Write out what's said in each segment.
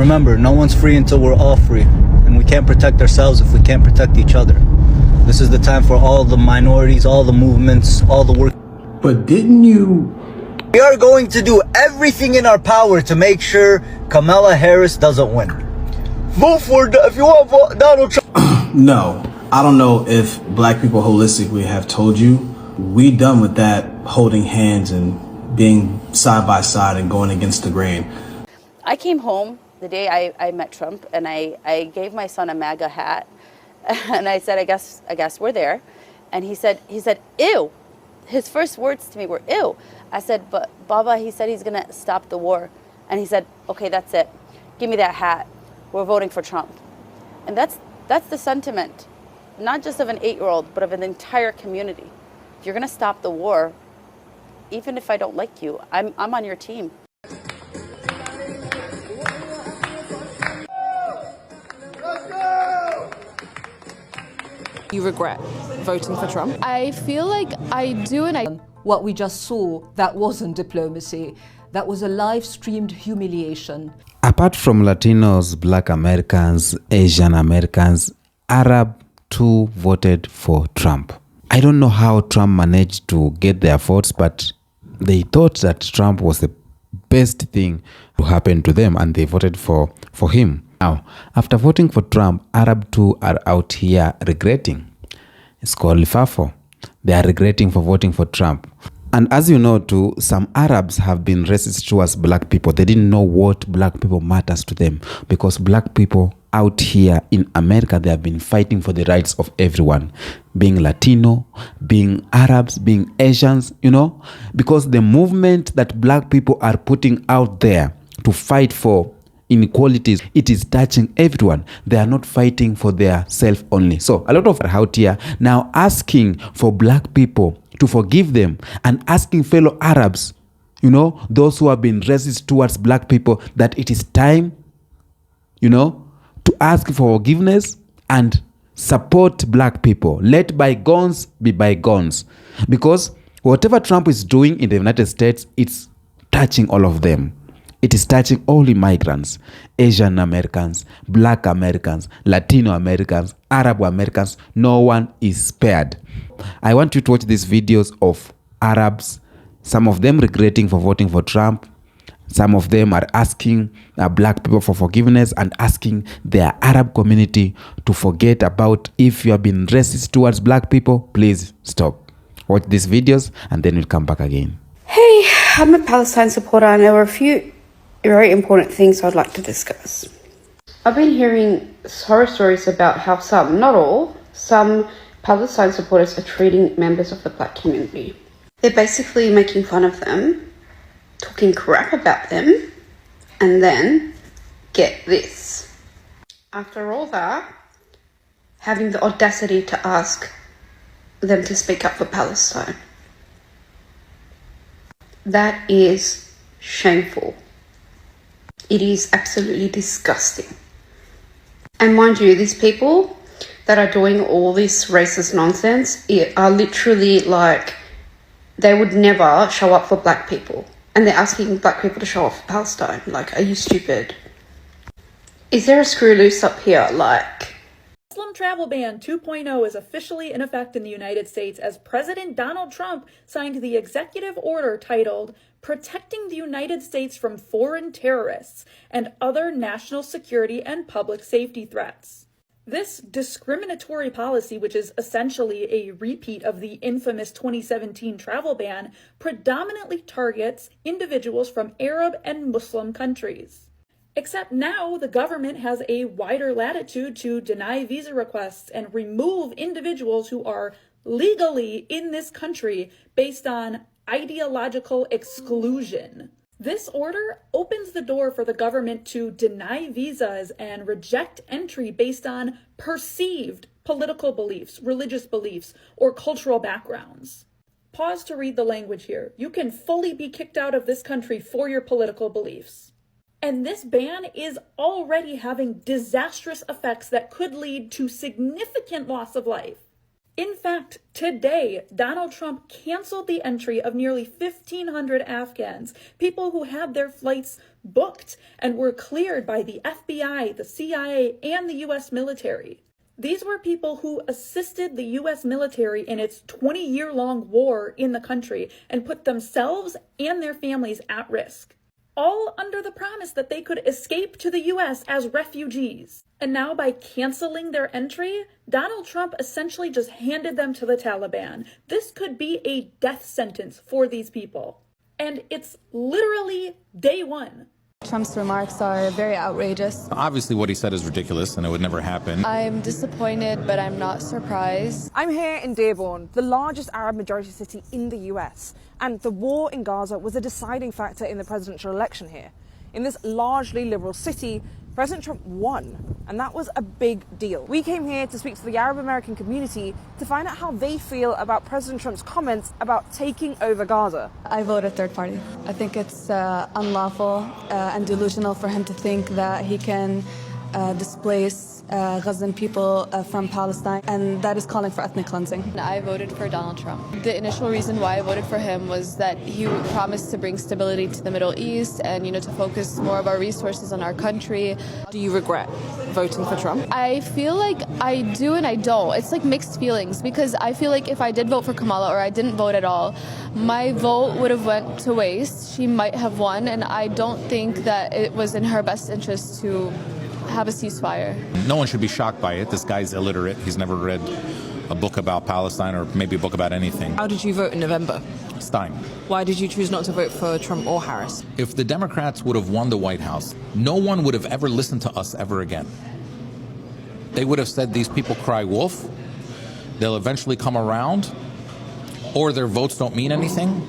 Remember, no one's free until we're all free. And we can't protect ourselves if we can't protect each other. This is the time for all the minorities, all the movements, all the work. But didn't you... We are going to do everything in our power to make sure Kamala Harris doesn't win. Vote for, if you want, vote Donald Trump. No, I don't know if black people holistically have told you. We done with that holding hands and being side by side and going against the grain. I came home the day I met Trump, and I gave my son a MAGA hat, and I said, I guess we're there. And he said, ew. His first words to me were, ew. I said, but Baba, he said he's gonna stop the war. And he said, okay, that's it. Give me that hat. We're voting for Trump. And that's the sentiment, not just of an 8-year-old, but of an entire community. If you're gonna stop the war, even if I don't like you, I'm on your team. You regret voting for Trump? I feel like I do, and I... What we just saw, that wasn't diplomacy. That was a live-streamed humiliation. Apart from Latinos, Black Americans, Asian Americans, Arab too voted for Trump. I don't know how Trump managed to get their votes, but they thought that Trump was the best thing to happen to them, and they voted for him. Now, after voting for Trump, Arab too are out here regretting. It's called Lifafo. They are regretting for voting for Trump. And as you know too, some Arabs have been racist towards black people. They didn't know what black people matters to them, because black people out here in America, they have been fighting for the rights of everyone, being Latino, being Arabs, being Asians, you know, because the movement that black people are putting out there to fight for inequalities, it is touching everyone. They are not fighting for their self only. So a lot of out here now asking for black people to forgive them, and asking fellow Arabs, you know, those who have been racist towards black people, that it is time, you know, to ask for forgiveness and support black people. Let bygones be bygones, because whatever Trump is doing in the United States, it's touching all of them. It is touching all immigrants, Asian Americans, Black Americans, Latino Americans, Arab Americans. No one is spared. I want you to watch these videos of Arabs, some of them regretting for voting for Trump. Some of them are asking black people for forgiveness and asking their Arab community to forget about, if you have been racist towards black people, please stop. Watch these videos and then we'll come back again. Hey, I'm a Palestine supporter, and there were a few very important things I'd like to discuss. I've been hearing horror stories about how some, not all, some Palestine supporters are treating members of the black community. They're basically making fun of them, talking crap about them, and then, get this, after all that, having the audacity to ask them to speak up for Palestine. That is shameful. It is absolutely disgusting. And mind you, these people that are doing all this racist nonsense are literally like, they would never show up for black people. And they're asking black people to show up for Palestine. Like, are you stupid? Is there a screw loose up here? Like, Muslim travel ban 2.0 is officially in effect in the United States as President Donald Trump signed the executive order titled Protecting the United States from Foreign Terrorists and Other National Security and Public Safety Threats. This discriminatory policy, which is essentially a repeat of the infamous 2017 travel ban, predominantly targets individuals from Arab and Muslim countries. Except now the government has a wider latitude to deny visa requests and remove individuals who are legally in this country based on ideological exclusion. This order opens the door for the government to deny visas and reject entry based on perceived political beliefs, religious beliefs, or cultural backgrounds. Pause to read the language here. You can fully be kicked out of this country for your political beliefs. And this ban is already having disastrous effects that could lead to significant loss of life. In fact, today, Donald Trump canceled the entry of nearly 1,500 Afghans, people who had their flights booked and were cleared by the FBI, the CIA, and the U.S. military. These were people who assisted the U.S. military in its 20-year-long war in the country and put themselves and their families at risk, all under the promise that they could escape to the U.S. as refugees. And now by canceling their entry, Donald Trump essentially just handed them to the Taliban. This could be a death sentence for these people. And it's literally day one. Trump's remarks are very outrageous. Obviously what he said is ridiculous and it would never happen. I'm disappointed, but I'm not surprised. I'm here in Dearborn, the largest Arab majority city in the US, and the war in Gaza was a deciding factor in the presidential election here. In this largely liberal city, President Trump won, and that was a big deal. We came here to speak to the Arab American community to find out how they feel about President Trump's comments about taking over Gaza. I voted third party. I think it's unlawful and delusional for him to think that he can displace Gazan people from Palestine, and that is calling for ethnic cleansing. I voted for Donald Trump. The initial reason why I voted for him was that he promised to bring stability to the Middle East and, to focus more of our resources on our country. Do you regret voting for Trump? I feel like I do and I don't. It's like mixed feelings, because I feel like if I did vote for Kamala or I didn't vote at all, my vote would have went to waste. She might have won, and I don't think that it was in her best interest to have a ceasefire. No one should be shocked by it. This guy's illiterate. He's never read a book about Palestine or maybe a book about anything. How did you vote in November? Stein. Why did you choose not to vote for Trump or Harris? If the Democrats would have won the White House, no one would have ever listened to us ever again. They would have said these people cry wolf, they'll eventually come around, or their votes don't mean anything.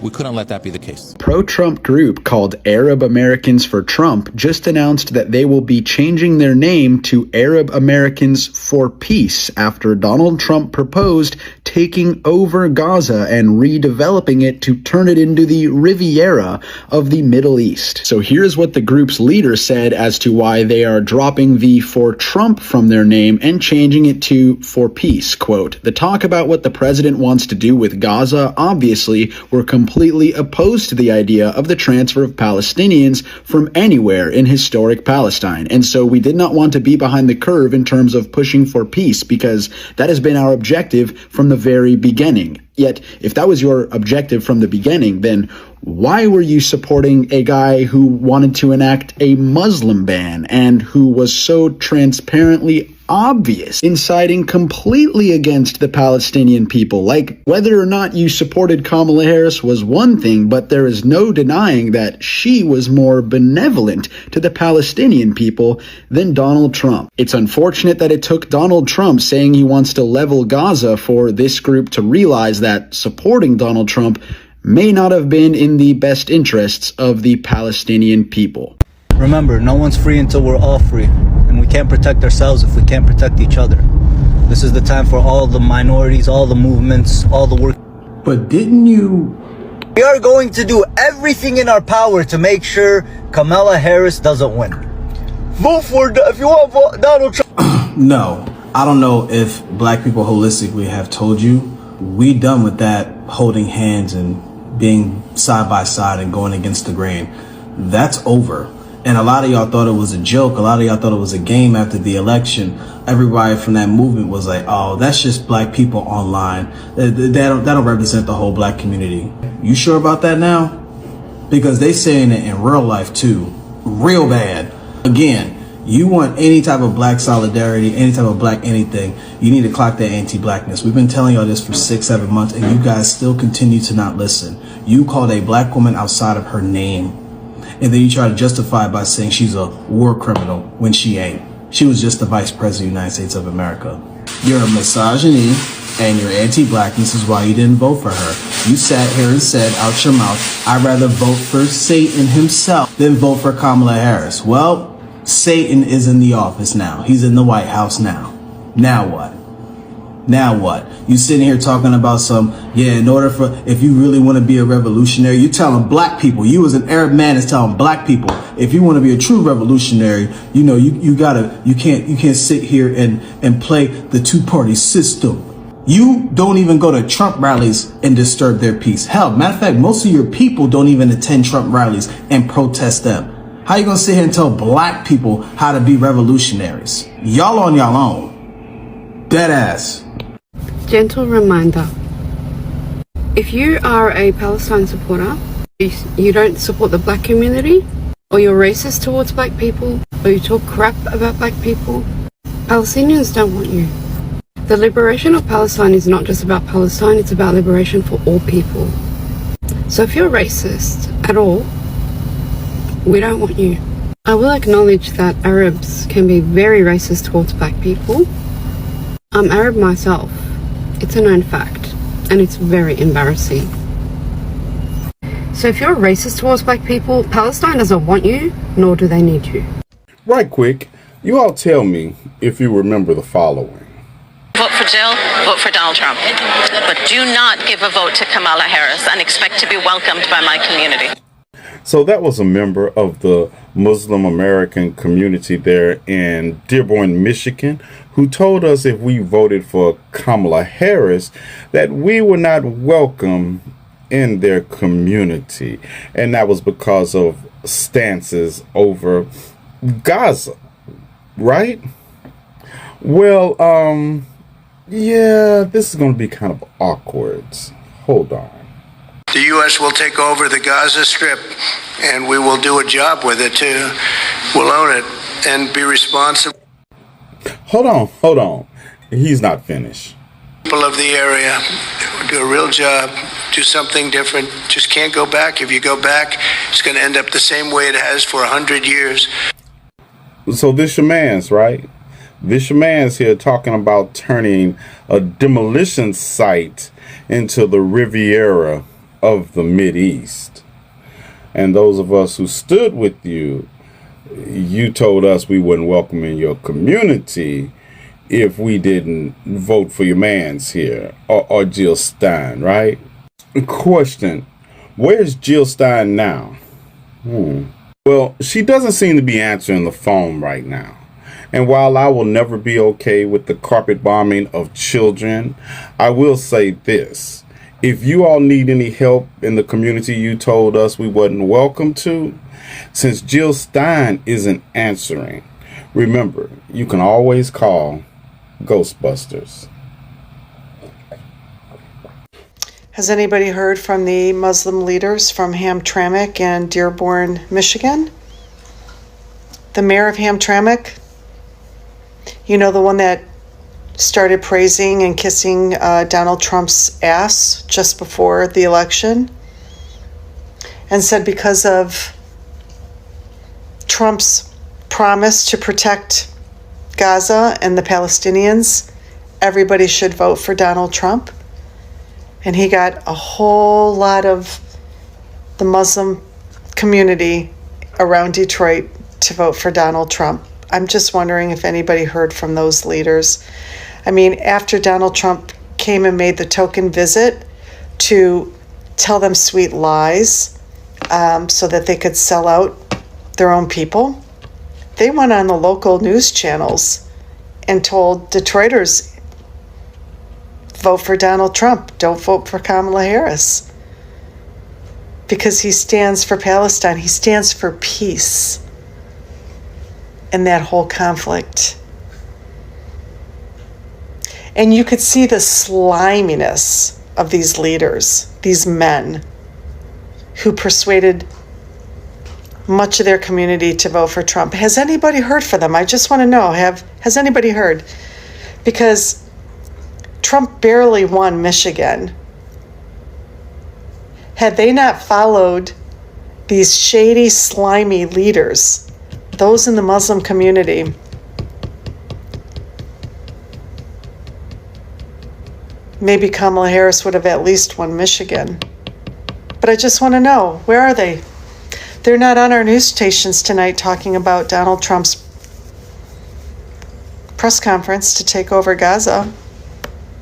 We couldn't let that be the case. Pro-Trump group called Arab Americans for Trump just announced that they will be changing their name to Arab Americans for Peace after Donald Trump proposed taking over Gaza and redeveloping it to turn it into the Riviera of the Middle East. So here's what the group's leader said as to why they are dropping the for Trump from their name and changing it to for peace. Quote, "The talk about what the president wants to do with Gaza, obviously, we're completely opposed to the idea of the transfer of Palestinians from anywhere in historic Palestine. And so we did not want to be behind the curve in terms of pushing for peace, because that has been our objective from the very beginning. Yet, if that was your objective from the beginning, then why were you supporting a guy who wanted to enact a Muslim ban and who was so transparently obvious in siding completely against the Palestinian people? Like, whether or not you supported Kamala Harris was one thing, but there is no denying that she was more benevolent to the Palestinian people than Donald Trump. It's unfortunate that it took Donald Trump saying he wants to level Gaza for this group to realize that supporting Donald Trump may not have been in the best interests of the Palestinian people. Remember, no one's free until we're all free. And we can't protect ourselves if we can't protect each other. This is the time for all the minorities, all the movements, all the work. But didn't you... We are going to do everything in our power to make sure Kamala Harris doesn't win. Vote for, if you want to vote Donald Trump. No, I don't know if black people holistically have told you. We done with that holding hands and being side by side and going against the grain. That's over. And a lot of y'all thought it was a joke. A lot of y'all thought it was a game after the election. Everybody from that movement was like, oh, that's just black people online. That don't represent the whole black community. You sure about that now? Because they saying it in real life too. Real bad. Again, you want any type of black solidarity, any type of black anything, you need to clock that anti-blackness. We've been telling y'all this for 6-7 months, and you guys still continue to not listen. You called a black woman outside of her name, and then you try to justify it by saying she's a war criminal when she ain't. She was just the vice president of the United States of America. You're a misogyny, and your anti-blackness is why you didn't vote for her. You sat here and said out your mouth, I'd rather vote for Satan himself than vote for Kamala Harris. Well, Satan is in the office now. He's in the White House now. Now what? Now what? You sitting here talking about in order for, if you really want to be a revolutionary, you telling black people, you as an Arab man is telling black people, if you want to be a true revolutionary, you can't sit here and play the two-party system. You don't even go to Trump rallies and disturb their peace. Hell, matter of fact, most of your people don't even attend Trump rallies and protest them. How you gonna sit here and tell black people how to be revolutionaries? Y'all on y'all own. Dead ass. Gentle reminder. If you are a Palestine supporter, you don't support the black community, or you're racist towards black people, or you talk crap about black people, Palestinians don't want you. The liberation of Palestine is not just about Palestine, it's about liberation for all people. So if you're racist at all, we don't want you. I will acknowledge that Arabs can be very racist towards black people. I'm Arab myself. It's a known fact, and it's very embarrassing. So if you're racist towards black people, Palestine doesn't want you, nor do they need you. Right quick, you all tell me if you remember the following. Vote for Jill, vote for Donald Trump. But do not give a vote to Kamala Harris and expect to be welcomed by my community. So that was a member of the Muslim American community there in Dearborn, Michigan, who told us if we voted for Kamala Harris, that we were not welcome in their community. And that was because of stances over Gaza, right? Well, yeah, this is going to be kind of awkward. Hold on. The U.S. will take over the Gaza Strip, and we will do a job with it, too. We'll own it and be responsible. Hold on. He's not finished. People of the area do a real job, do something different. Just can't go back. If you go back, it's going to end up the same way it has for 100 years. So this your man's, right? This your man's here talking about turning a demolition site into the Riviera of the Mideast. And those of us who stood with you, you told us we wouldn't welcome in your community if we didn't vote for your mans here, or Jill Stein, right? Question, where's Jill Stein now? Well, she doesn't seem to be answering the phone right now. And while I will never be okay with the carpet bombing of children, I will say this. If you all need any help in the community you told us we wasn't welcome to, since Jill Stein isn't answering, remember, you can always call Ghostbusters. Has anybody heard from the Muslim leaders from Hamtramck and Dearborn, Michigan? The mayor of Hamtramck, you know, the one that started praising and kissing Donald Trump's ass just before the election, and said because of Trump's promise to protect Gaza and the Palestinians, everybody should vote for Donald Trump. And he got a whole lot of the Muslim community around Detroit to vote for Donald Trump. I'm just wondering if anybody heard from those leaders. I mean, after Donald Trump came and made the token visit to tell them sweet lies so that they could sell out their own people, they went on the local news channels and told Detroiters, vote for Donald Trump, don't vote for Kamala Harris. Because he stands for Palestine, he stands for peace in that whole conflict. And you could see the sliminess of these leaders, these men who persuaded much of their community to vote for Trump. Has anybody heard from them? I just want to know, has anybody heard? Because Trump barely won Michigan. Had they not followed these shady, slimy leaders, those in the Muslim community, maybe Kamala Harris would have at least won Michigan. But I just want to know, where are they? They're not on our news stations tonight talking about Donald Trump's press conference to take over Gaza.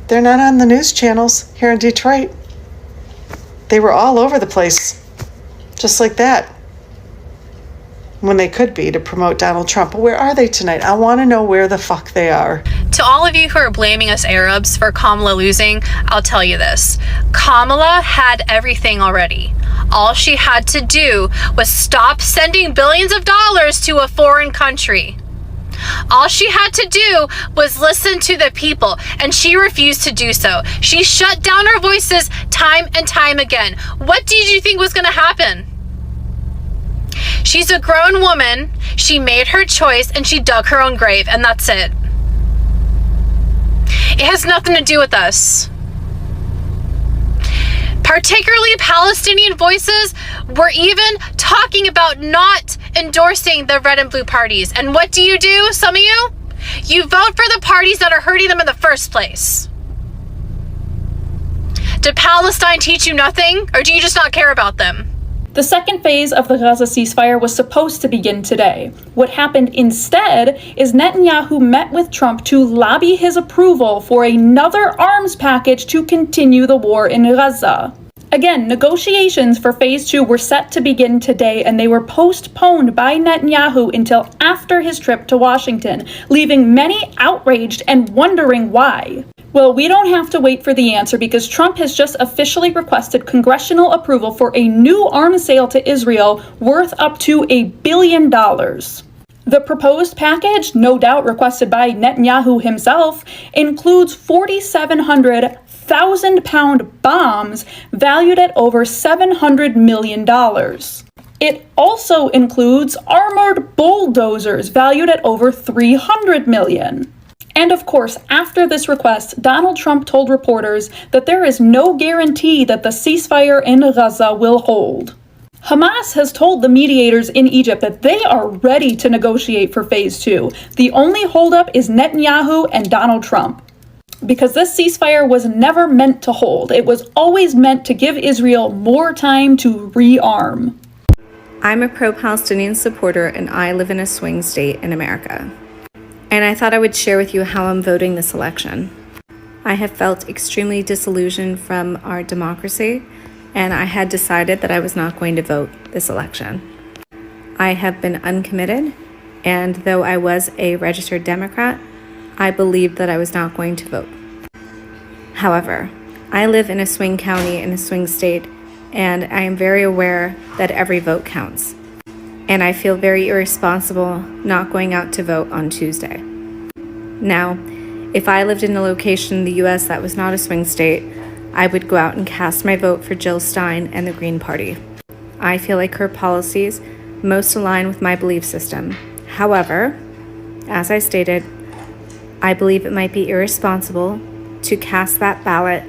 They're not on the news channels here in Detroit. They were all over the place, just like that, when they could be, to promote Donald Trump. But where are they tonight? I want to know where the fuck they are. To all of you who are blaming us Arabs for Kamala losing, I'll tell you this. Kamala had everything already. All she had to do was stop sending billions of dollars to a foreign country. All she had to do was listen to the people, and she refused to do so. She shut down her voices time and time again. What did you think was going to happen? She's a grown woman. She made her choice, and she dug her own grave, and that's it. It has nothing to do with us. Particularly Palestinian voices were even talking about not endorsing the red and blue parties. And what do, some of you? You vote for the parties that are hurting them in the first place. Did Palestine teach you nothing, or do you just not care about them? The second phase of the Gaza ceasefire was supposed to begin today. What happened instead is Netanyahu met with Trump to lobby his approval for another arms package to continue the war in Gaza. Again, negotiations for phase 2 were set to begin today, and they were postponed by Netanyahu until after his trip to Washington, leaving many outraged and wondering why. Well, we don't have to wait for the answer because Trump has just officially requested congressional approval for a new arms sale to Israel worth up to $1 billion. The proposed package, no doubt requested by Netanyahu himself, includes 4,700 1,000-pound bombs valued at over $700 million. It also includes armored bulldozers valued at over $300 million. And of course, after this request, Donald Trump told reporters that there is no guarantee that the ceasefire in Gaza will hold. Hamas has told the mediators in Egypt that they are ready to negotiate for phase 2. The only holdup is Netanyahu and Donald Trump. Because this ceasefire was never meant to hold. It was always meant to give Israel more time to rearm. I'm a pro-Palestinian supporter and I live in a swing state in America. And I thought I would share with you how I'm voting this election. I have felt extremely disillusioned from our democracy, and I had decided that I was not going to vote this election. I have been uncommitted, and though I was a registered Democrat, I believed that I was not going to vote. However, I live in a swing county in a swing state, and I am very aware that every vote counts. And I feel very irresponsible not going out to vote on Tuesday. Now, if I lived in a location in the US that was not a swing state, I would go out and cast my vote for Jill Stein and the Green Party. I feel like her policies most align with my belief system. However, as I stated, I believe it might be irresponsible to cast that ballot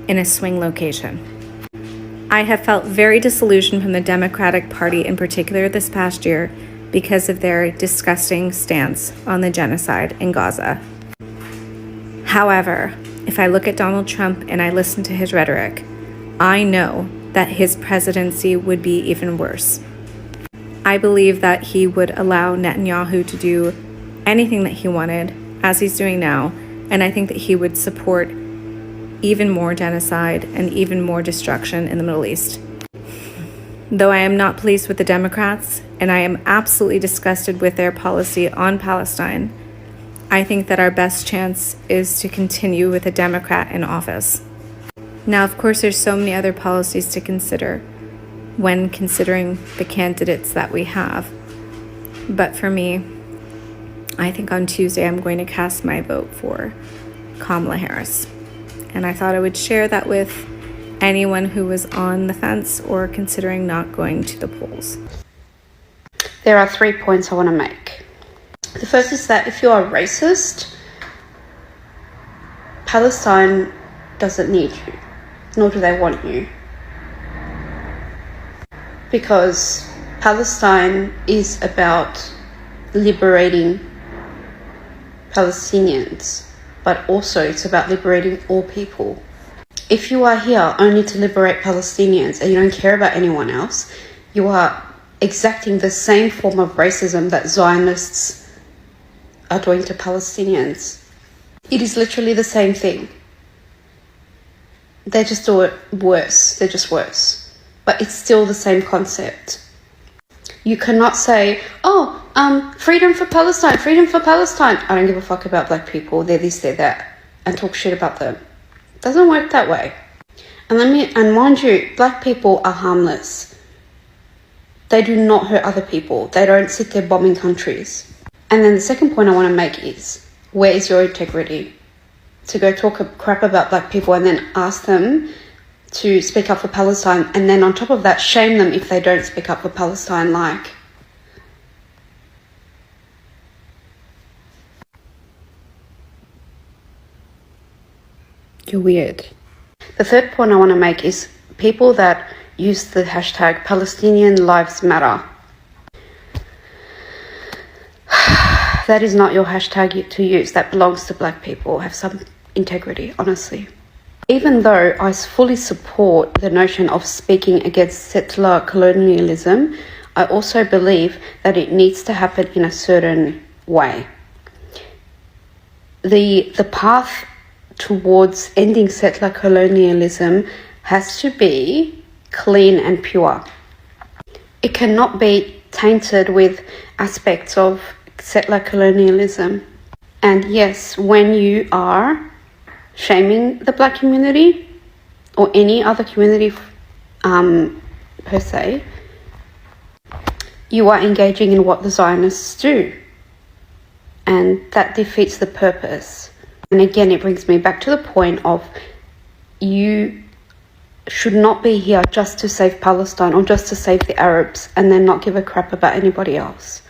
in a swing location. I have felt very disillusioned from the Democratic Party in particular this past year because of their disgusting stance on the genocide in Gaza. However, if I look at Donald Trump and I listen to his rhetoric, I know that his presidency would be even worse. I believe that he would allow Netanyahu to do anything that he wanted, as he's doing now, and I think that he would support even more genocide and even more destruction in the Middle East. Though I am not pleased with the Democrats, and I am absolutely disgusted with their policy on Palestine, I think that our best chance is to continue with a Democrat in office. Now, of course, there's so many other policies to consider when considering the candidates that we have. But for me, I think on Tuesday I'm going to cast my vote for Kamala Harris. And I thought I would share that with anyone who was on the fence or considering not going to the polls. There are 3 points I want to make. The first is that if you are racist, Palestine doesn't need you, nor do they want you. Because Palestine is about liberating Palestinians, but also it's about liberating all people. If you are here only to liberate Palestinians and you don't care about anyone else, you are exacting the same form of racism that Zionists are doing to Palestinians. It is literally the same thing. They just do it worse. They're just worse. But it's still the same concept. You cannot say, oh, freedom for Palestine, freedom for Palestine. I don't give a fuck about black people. They're this, they're that, and talk shit about them. It doesn't work that way. And mind you, black people are harmless. They do not hurt other people. They don't sit there bombing countries. And then the second point I want to make is, where is your integrity? To go talk crap about black people and then ask them to speak up for Palestine, and then on top of that, shame them if they don't speak up for Palestine, like... You're weird. The third point I want to make is people that use the hashtag Palestinian Lives Matter. That is not your hashtag to use. That belongs to black people. Have some integrity, honestly. Even though I fully support the notion of speaking against settler colonialism, I also believe that it needs to happen in a certain way. The path towards ending settler colonialism has to be clean and pure. It cannot be tainted with aspects of settler colonialism. And yes, when you are shaming the black community or any other community per se, you are engaging in what the Zionists do, and that defeats the purpose. And again, it brings me back to the point of, you should not be here just to save Palestine or just to save the Arabs and then not give a crap about anybody else.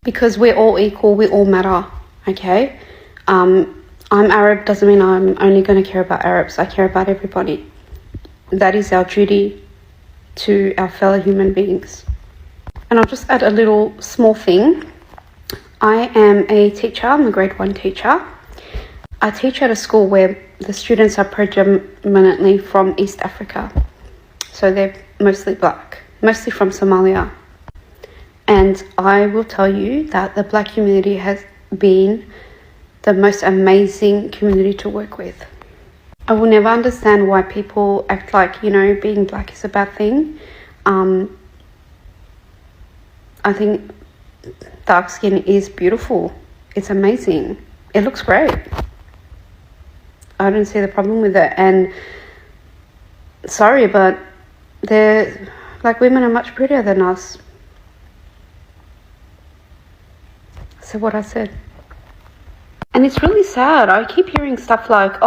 Because we're all equal, we all matter, okay? I'm Arab doesn't mean I'm only going to care about Arabs. I care about everybody. That is our duty to our fellow human beings. And I'll just add a little small thing. I am a teacher, I'm a grade 1 teacher. I teach at a school where the students are predominantly from East Africa. So they're mostly black, mostly from Somalia. And I will tell you that the black community has been the most amazing community to work with. I will never understand why people act like, being black is a bad thing. I think dark skin is beautiful. It's amazing. It looks great. I don't see the problem with it. And sorry, but black women are much prettier than us. So what I said. And it's really sad. I keep hearing stuff like,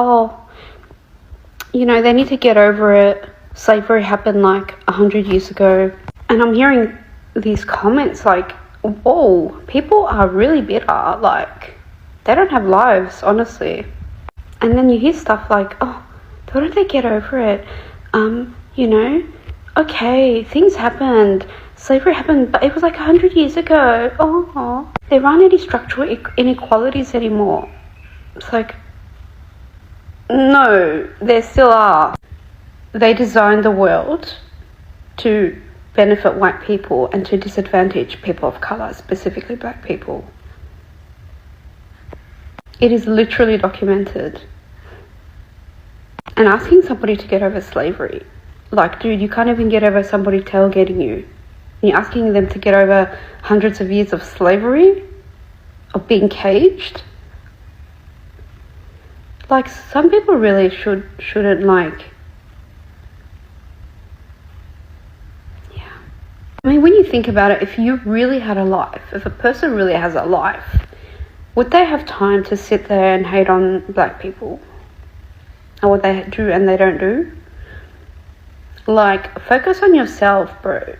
they need to get over it. Slavery happened like 100 years ago. And I'm hearing these comments like, whoa, people are really bitter. Like, they don't have lives, honestly. And then you hear stuff like, why don't they get over it? Okay, things happened. Slavery happened, but it was like 100 years ago. There aren't any structural inequalities anymore. It's like, no, there still are. They designed the world to benefit white people and to disadvantage people of colour, specifically black people. It is literally documented. And asking somebody to get over slavery, like, dude, you can't even get over somebody tailgating you. You're asking them to get over hundreds of years of slavery, of being caged. Like, some people really shouldn't like. Yeah. I mean, when you think about it, if you really had a life, if a person really has a life, would they have time to sit there and hate on black people? And what they do and they don't do? Like, focus on yourself, bro.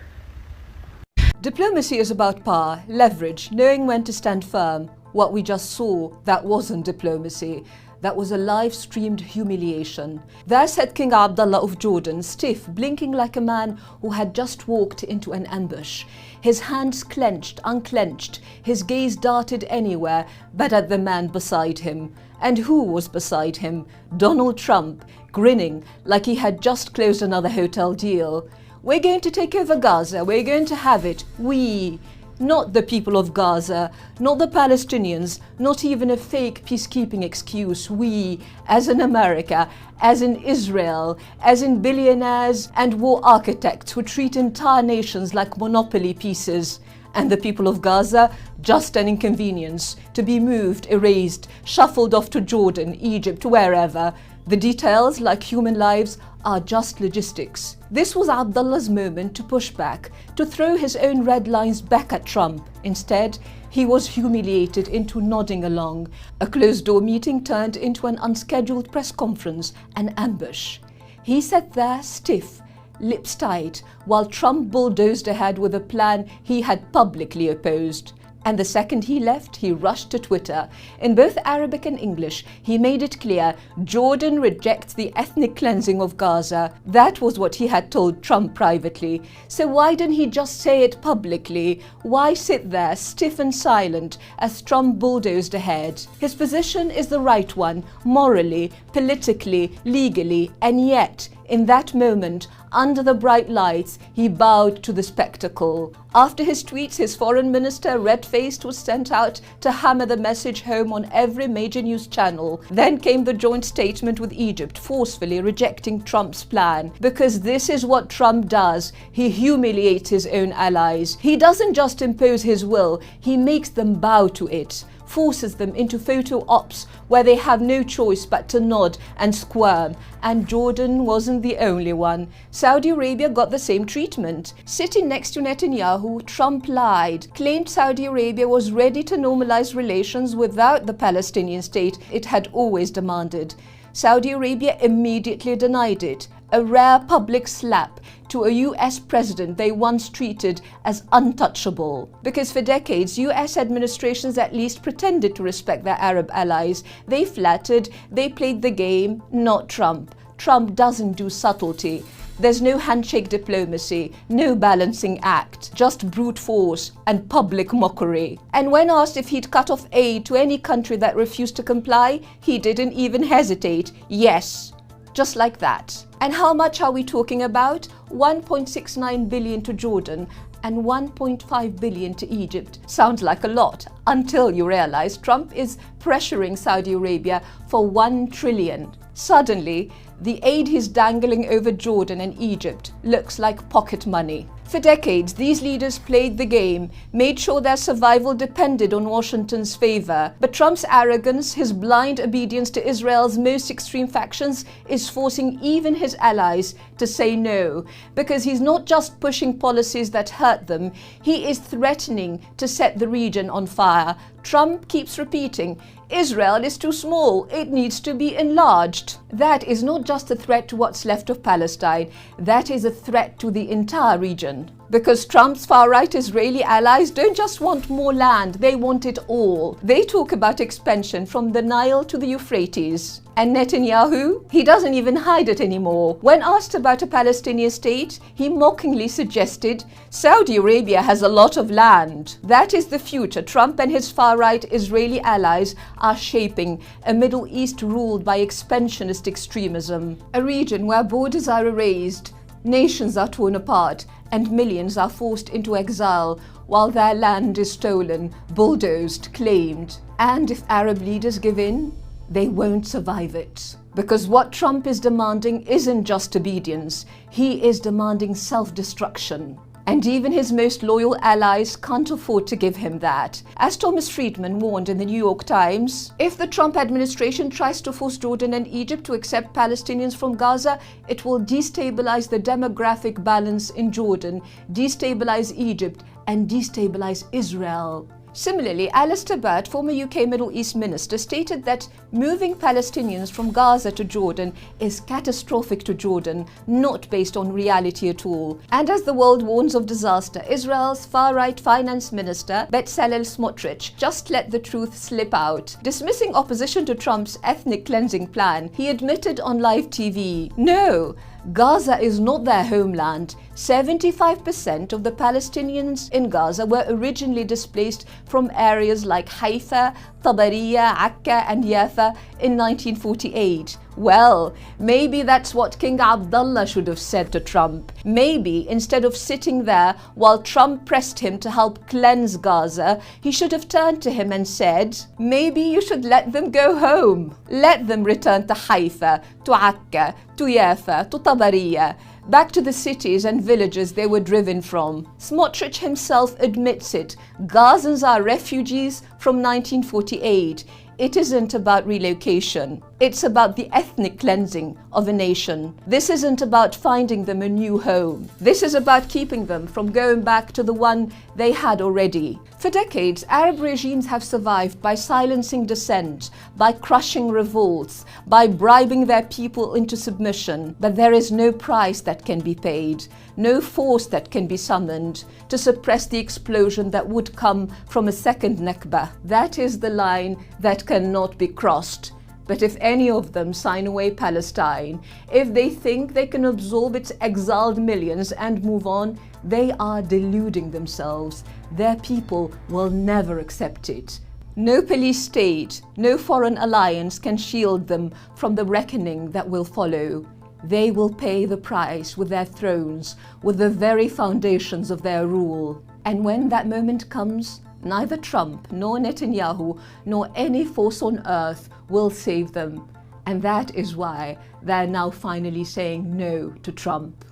Diplomacy is about power, leverage, knowing when to stand firm. What we just saw, that wasn't diplomacy. That was a live-streamed humiliation. There sat King Abdullah of Jordan, stiff, blinking like a man who had just walked into an ambush. His hands clenched, unclenched, his gaze darted anywhere but at the man beside him. And who was beside him? Donald Trump, grinning like he had just closed another hotel deal. We're going to take over Gaza, we're going to have it. We, not the people of Gaza, not the Palestinians, not even a fake peacekeeping excuse. We, as in America, as in Israel, as in billionaires and war architects who treat entire nations like monopoly pieces. and the people of Gaza just an inconvenience, to be moved, erased, shuffled off to Jordan, Egypt, wherever. The details, like human lives, are just logistics. This was Abdullah's moment to push back, to throw his own red lines back at Trump. Instead, he was humiliated into nodding along. A closed-door meeting turned into an unscheduled press conference, an ambush. He sat there stiff, lips tight, while Trump bulldozed ahead with a plan he had publicly opposed. And the second he left, he rushed to Twitter. In both Arabic and English, he made it clear Jordan rejects the ethnic cleansing of Gaza. That was what he had told Trump privately. So why didn't he just say it publicly? Why sit there stiff and silent as Trump bulldozed ahead? His position is the right one, morally, politically, legally, and yet, in that moment, under the bright lights, he bowed to the spectacle. After his tweets, his foreign minister, red-faced, was sent out to hammer the message home on every major news channel. Then came the joint statement with Egypt, forcefully rejecting Trump's plan. Because this is what Trump does. He humiliates his own allies. He doesn't just impose his will, he makes them bow to it. Forces them into photo ops where they have no choice but to nod and squirm. And Jordan wasn't the only one. Saudi Arabia got the same treatment. Sitting next to Netanyahu, Trump lied, claimed Saudi Arabia was ready to normalize relations without the Palestinian state it had always demanded. Saudi Arabia immediately denied it, a rare public slap to a US president they once treated as untouchable. Because for decades, US administrations at least pretended to respect their Arab allies. They flattered, they played the game, not Trump. Trump doesn't do subtlety. There's no handshake diplomacy, no balancing act, just brute force and public mockery. And when asked if he'd cut off aid to any country that refused to comply, he didn't even hesitate. Yes, just like that. And how much are we talking about? 1.69 billion to Jordan and 1.5 billion to Egypt. Sounds like a lot, until you realize Trump is pressuring Saudi Arabia for 1 trillion. Suddenly, the aid he's dangling over Jordan and Egypt looks like pocket money. For decades, these leaders played the game, made sure their survival depended on Washington's favor. But Trump's arrogance, his blind obedience to Israel's most extreme factions, is forcing even his allies to say no. Because he's not just pushing policies that hurt them, he is threatening to set the region on fire. Trump keeps repeating, Israel is too small, it needs to be enlarged. That is not just a threat to what's left of Palestine, that is a threat to the entire region. Because Trump's far-right Israeli allies don't just want more land, they want it all. They talk about expansion from the Nile to the Euphrates. And Netanyahu? He doesn't even hide it anymore. When asked about a Palestinian state, he mockingly suggested, Saudi Arabia has a lot of land. That is the future Trump and his far-right Israeli allies are shaping, a Middle East ruled by expansionist extremism. A region where borders are erased, nations are torn apart, and millions are forced into exile while their land is stolen, bulldozed, claimed. And if Arab leaders give in, they won't survive it. Because what Trump is demanding isn't just obedience, he is demanding self-destruction. And even his most loyal allies can't afford to give him that. As Thomas Friedman warned in the New York Times, if the Trump administration tries to force Jordan and Egypt to accept Palestinians from Gaza, it will destabilize the demographic balance in Jordan, destabilize Egypt, and destabilize Israel. Similarly, Alistair Burt, former UK Middle East minister, stated that moving Palestinians from Gaza to Jordan is catastrophic to Jordan, not based on reality at all. And as the world warns of disaster, Israel's far-right finance minister, Bezalel Smotrich, just let the truth slip out. Dismissing opposition to Trump's ethnic cleansing plan, he admitted on live TV, no, Gaza is not their homeland. 75% of the Palestinians in Gaza were originally displaced from areas like Haifa, Tabariya, Akka and Yafa in 1948. Well, maybe that's what King Abdullah should have said to Trump. Maybe instead of sitting there while Trump pressed him to help cleanse Gaza, he should have turned to him and said, maybe you should let them go home. Let them return to Haifa, to Akka, to Yafa, to Tabariya. back to the cities and villages they were driven from. Smotrich himself admits it. Gazans are refugees from 1948. It isn't about relocation. It's about the ethnic cleansing of a nation. This isn't about finding them a new home. This is about keeping them from going back to the one they had already. For decades, Arab regimes have survived by silencing dissent, by crushing revolts, by bribing their people into submission. But there is no price that can be paid, no force that can be summoned to suppress the explosion that would come from a second Nakba. That is the line that cannot be crossed. But if any of them sign away Palestine, if they think they can absorb its exiled millions and move on, they are deluding themselves. Their people will never accept it. No police state, no foreign alliance can shield them from the reckoning that will follow. They will pay the price with their thrones, with the very foundations of their rule. And when that moment comes, neither Trump nor Netanyahu nor any force on earth will save them. And that is why they're now finally saying no to Trump.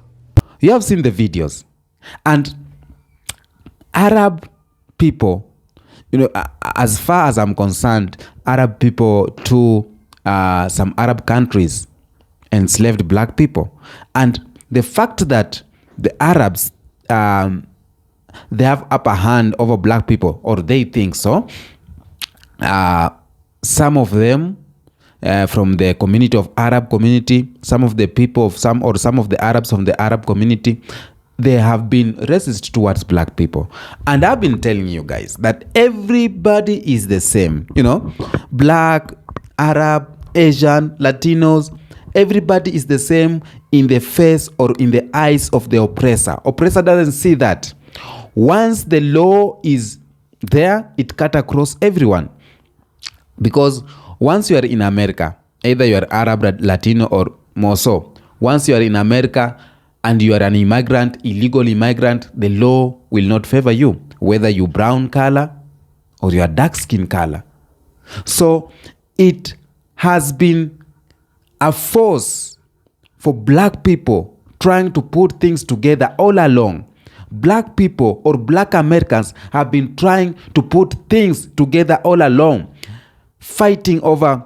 You have seen the videos. And Arab people, as far as I'm concerned, Arab people to some Arab countries enslaved black people. And the fact that the Arabs, they have upper hand over black people, or they think so, some of them from the community of Arab community, some of the people of some of the Arabs from the Arab community, they have been racist towards black people. And I've been telling you guys that everybody is the same. Black, Arab, Asian, Latinos, everybody is the same in the face or in the eyes of the oppressor. Oppressor doesn't see that. Once the law is there, it cut across everyone. Because once you are in America, either you are Arab, Latino, or more so, once you are in America and you are an immigrant, illegal immigrant, the law will not favor you, whether you brown color or you are dark skin color. So it has been a force for black people trying to put things together all along. Black people or black Americans have been trying to put things together all along, fighting over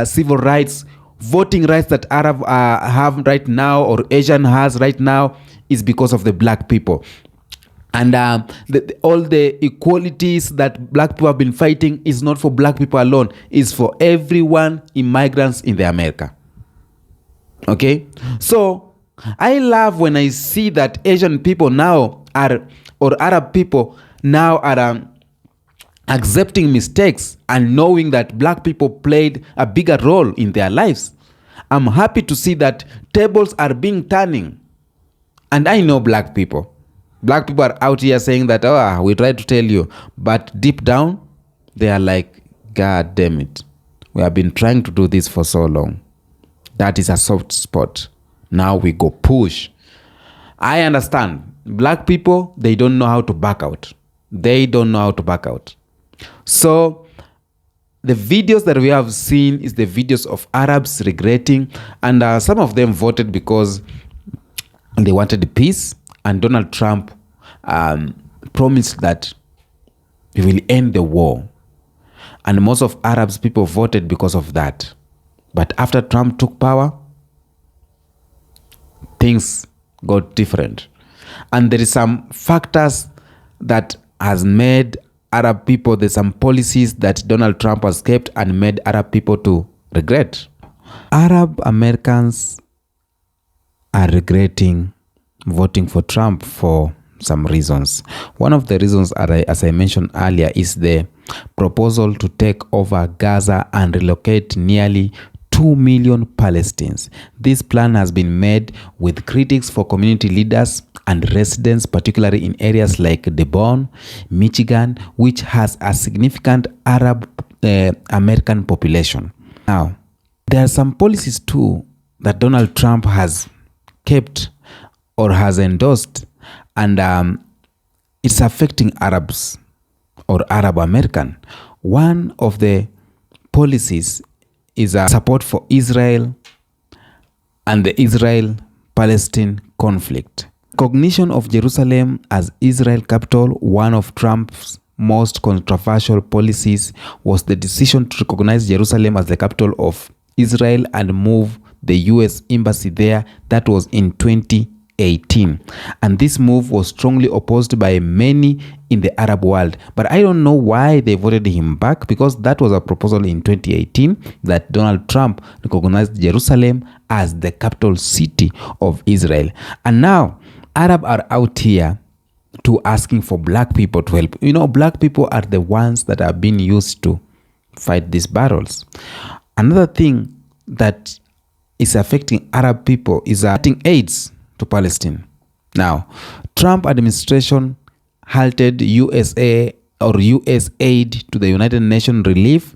civil rights, voting rights that Arab have right now or Asian has right now is because of the black people. And all the equalities that black people have been fighting is not for black people alone, it's for everyone, immigrants in the America. Okay? So I love when I see that Asian people now or Arab people now are accepting mistakes and knowing that black people played a bigger role in their lives. I'm happy to see that tables are being turning. And I know black people. Black people are out here saying that, we tried to tell you. But deep down, they are like, God damn it. We have been trying to do this for so long. That is a soft spot. Now we go push. I understand. Black people, they don't know how to back out. They don't know how to back out. So the videos that we have seen is the videos of Arabs regretting, and some of them voted because they wanted peace, and Donald Trump promised that he will end the war. And most of Arabs people voted because of that. But after Trump took power, things got different. And there is some factors that has made Arab people, there's some policies that Donald Trump has kept and made Arab people to regret. Arab Americans are regretting voting for Trump for some reasons. One of the reasons, as I mentioned earlier, is the proposal to take over Gaza and relocate nearly 2 million Palestinians. This plan has been made with critics for community leaders and residents, particularly in areas like Dearborn, Michigan, which has a significant Arab American population. Now, there are some policies too that Donald Trump has kept or has endorsed, and it's affecting Arabs or Arab American. One of the policies is a support for Israel and the Israel-Palestine conflict. Recognition of Jerusalem as Israel capital, one of Trump's most controversial policies, was the decision to recognize Jerusalem as the capital of Israel and move the US embassy there. That was in 2018. And this move was strongly opposed by many in the Arab world. But I don't know why they voted him back, because that was a proposal in 2018 that Donald Trump recognized Jerusalem as the capital city of Israel. And now Arab are out here to asking for black people to help. You know, black people are the ones that are being used to fight these battles. Another thing that is affecting Arab people is adding aids to Palestine. Now, Trump administration halted USA or US aid to the United Nations Relief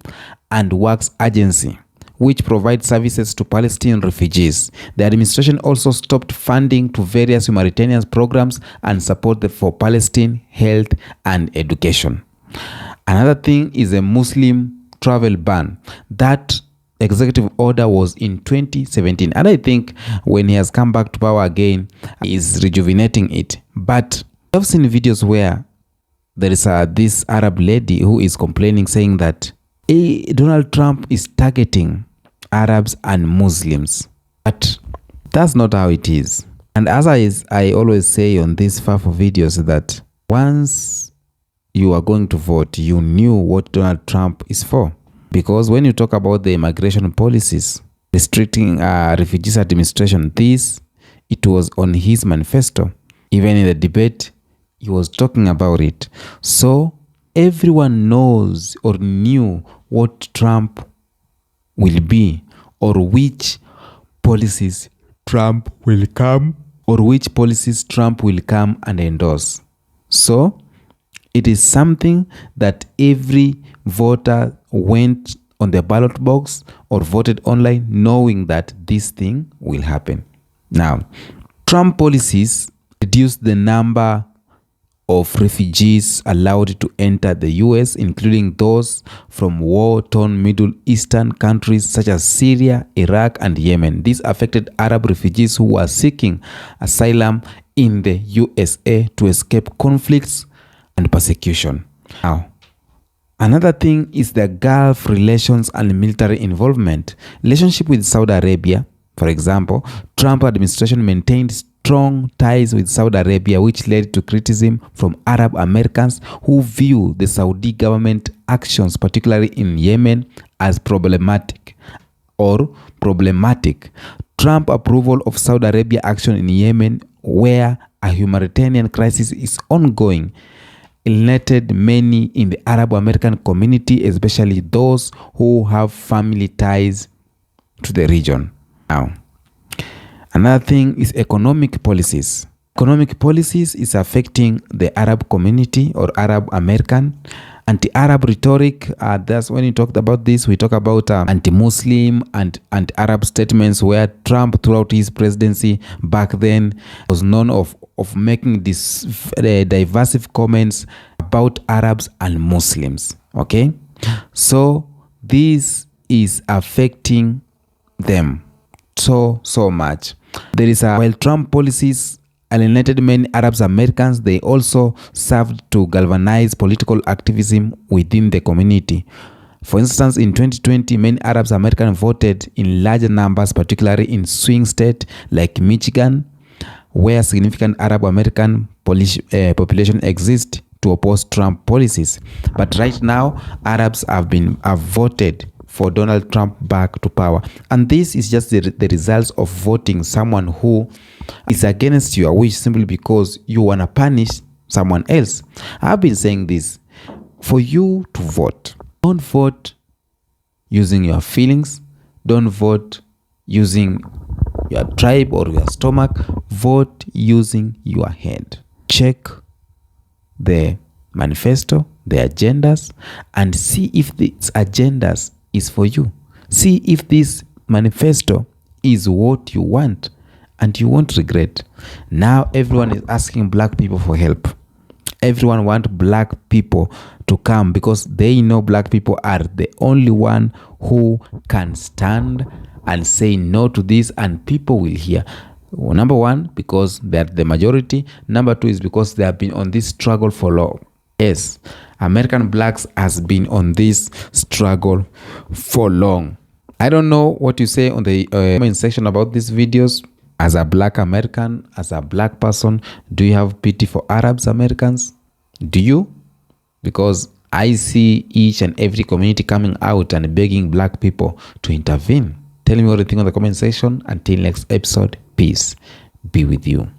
and Works Agency, which provides services to Palestinian refugees. The administration also stopped funding to various humanitarian programs and support for Palestine health and education. Another thing is a Muslim travel ban. That executive order was in 2017, and I think when he has come back to power again, he is rejuvenating it. But I've seen videos where there is this Arab lady who is complaining, saying that Donald Trump is targeting Arabs and Muslims. But that's not how it is. And as I always say on these FAFO videos, that once you are going to vote, you knew what Donald Trump is for. Because when you talk about the immigration policies restricting refugees administration, it was on his manifesto. Even in the debate, he was talking about it. So everyone knows or knew what Trump will be, or which policies Trump will come and endorse. So it is something that every voter went on the ballot box or voted online knowing that this thing will happen. Now, Trump policies reduced the number of refugees allowed to enter the US, including those from war-torn Middle Eastern countries such as Syria, Iraq, and Yemen. This affected Arab refugees who were seeking asylum in the USA to escape conflicts and persecution. Now, another thing is the Gulf relations and military involvement. Relationship with Saudi Arabia, for example, Trump administration maintained strong ties with Saudi Arabia, which led to criticism from Arab Americans who view the Saudi government actions, particularly in Yemen, as problematic. Trump approval of Saudi Arabia action in Yemen, where a humanitarian crisis is ongoing, alienated many in the Arab American community, especially those who have family ties to the region. Now, another thing is economic policies. Economic policies is affecting the Arab community or Arab American. Anti-Arab rhetoric, that's when we talked about this, we talk about anti-Muslim and anti-Arab statements, where Trump throughout his presidency back then was known of making these divisive comments about Arabs and Muslims. Okay, so this is affecting them so much. There is while Trump policies alienated many Arab Americans, they also served to galvanize political activism within the community. For instance, in 2020, many Arab Americans voted in larger numbers, particularly in swing states like Michigan, where significant Arab American population exists, to oppose Trump policies. But right now, Arabs have voted for Donald Trump back to power. And this is just the results of voting someone who is against your wish simply because you want to punish someone else. I've been saying this. For you to vote, don't vote using your feelings. Don't vote using your tribe or your stomach. Vote using your head. Check the manifesto, the agendas, and see if these agendas is for you. See if this manifesto is what you want, and you won't regret. Now everyone is asking black people for help. Everyone wants black people to come because they know black people are the only one who can stand and say no to this, and people will hear. Number one, because they're the majority. Number two is because they have been on this struggle for long. Yes, American blacks has been on this struggle for long. I don't know what you say on the comment section about these videos. As a black American, as a black person, do you have pity for Arabs Americans? Do you? Because I see each and every community coming out and begging black people to intervene. Tell me what you think on the comment section. Until next episode, peace be with you.